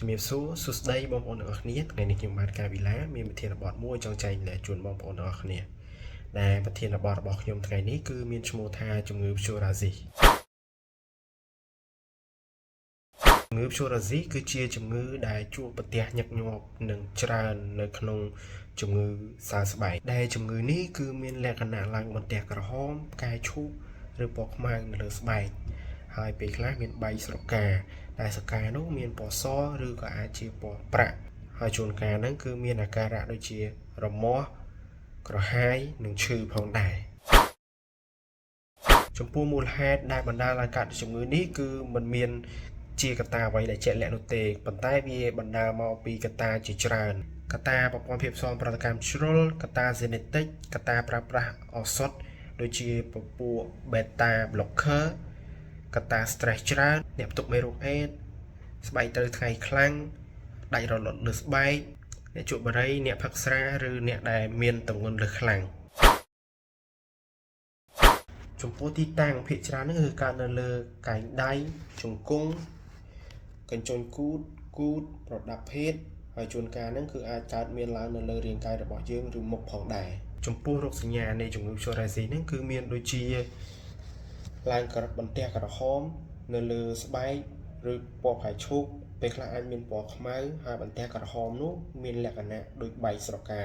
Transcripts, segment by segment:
ជំរាបសួរសួស្តីបងប្អូនទាំងអស់គ្នាថ្ងៃនេះខ្ញុំបានការវិឡាមានប្រធានបទមួយចង់ចែកលែកជូនបងប្អូនទាំងអស់គ្នាដែលប្រធានបទរបស់ខ្ញុំថ្ងៃនេះគឺមានឈ្មោះថាជំងឺព្យូរ៉ាស៊ីជំងឺព្យូរ៉ាស៊ីគឺជាជំងឺដែលជួបប្រទះញឹកញាប់និងច្រើននៅក្នុងជំងឺសើស្បែកដែលជំងឺនេះគឺមានលក្ខណៈឡើងបន្ទះក្រហមផ្កាយឈូកឬពណ៌ខ្មៅនៅលើស្បែកហើយពេលខ្លះមានបែកស្រកាដែលស្រកានោះមានពណ៌សឬក៏អាចជាពណ៌ប្រាក់ហើយជួនកាលហ្នឹងគឺមានអាការៈដូចជារមាស់ក្រហាយនិងឈឺផងដែរចំពោះមូលហេតុដែលបណ្ដាលឲ្យកើតជំងឺនេះគឺมันមានជាកត្តាអ្វីដែលជាក់លាក់នោះទេប៉ុន្តែវាបណ្ដាលមកពីកត្តាជាច្រើនកត្តាប្រព័ន្ធភាពស៊ាំប្រតិកម្មជ្រុលកត្តា genetic កត្តាប្រើប្រាស់ឱសថដូចជាពពួក beta blocker កត្តា stress ច្រើនអ្នកផ្ទុកមេរោគអេដស្បែកត្រូវថ្ងៃខ្លាំងដាច់រលត់លើស្បែកអ្នកជក់បារីអ្នកផឹកស្រាឬអ្នកដែលមានទម្ងន់លើសខ្លាំងចំពោះទីតាំងភាគច្រើននេះគឺកើតនៅលើកែងដៃជង្គង់កញ្ចុញគូតប្រដាប់ភេទហើយជួនកាលហ្នឹងគឺអាចកើតមានឡើងនៅលើរាងកាយរបស់យើងឬមុខផងដែរចំពោះរោគសញ្ញានៃជំងឺព្យូរ៉ាស៊ីហ្នឹងគឺមានដូចជាឡើងបន្ទះក្រហមនៅលើស្បែកឬពណ៌ផ្កាយឈូកពេលខ្លះអាចមានពណ៌ខ្មៅហើយបន្ទះក្រហមនោះមានលក្ខណៈដូចបែកស្រកា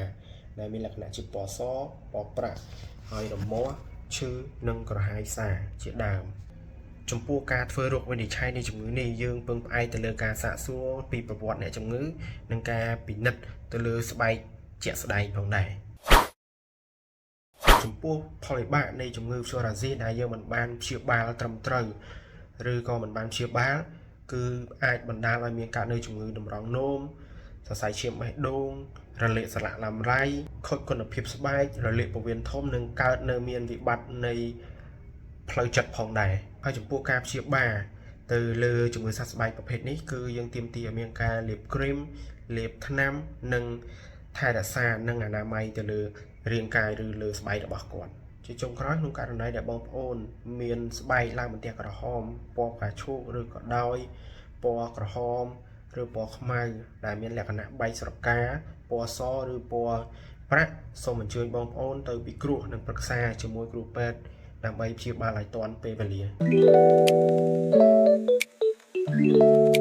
ដែលមានលក្ខណៈជាពណ៌សពណ៌ប្រាក់ហើយរមាស់ឈឺនិងក្រហាយសាជាដើមចំពោះការធ្វើរោគវិនិច្ឆ័យនៃជំងឺនេះយើងពឹងផ្អែកទៅលើការសាកសួរពីប្រវត្តិអ្នកជំងឺនិងការពិនិត្យទៅលើស្បែកជាក់ស្ដែងផងដែរចំពោះផលវិបាកនៃជំងឺព្យូរ៉ាស៊ីដែលយើងមិនបានព្យាបាលត្រឹមត្រូវឬក៏មិនបានព្យាបាលគឺអាចបណ្ដាលឲ្យមានកើតនៅជំងឺតម្រងនោមសរសៃឈាមបេះដូងរលាកសន្លាក់ឡាំរ៉ៃខូចគុណភាពស្បែករលាកពោះវៀនធំនិងកើតនៅមានវិបត្តិនៃផ្លូវចិត្តផងដែរហើយចំពោះការព្យាបាលទៅលើជំងឺសើស្បែកប្រភេទនេះគឺយើងទាមទារឲ្យមានការលាបគ្រីមលាបថ្នាំនិងថែរក្សានិងអនាម័យទៅលើរាងកាយឬលើស្បែករបស់គាត់ជាចុងក្រោយក្នុងករណីដែលបងប្អូនមានស្បែកឡើងបន្ទះក្រហមពណ៌ផ្កាឈូកឬក៏ដោយពណ៌ក្រហមឬពណ៌ខ្មៅដែលមានលក្ខណៈបែកស្រកាពណ៌សឬពណ៌ប្រាក់សូមអញ្ជើញបងប្អូនទៅពិគ្រោះនិងប្រឹក្សាជាមួយគ្រូពេទ្យដើម្បីព្យាបាលឲ្យទាន់ពេលវេលា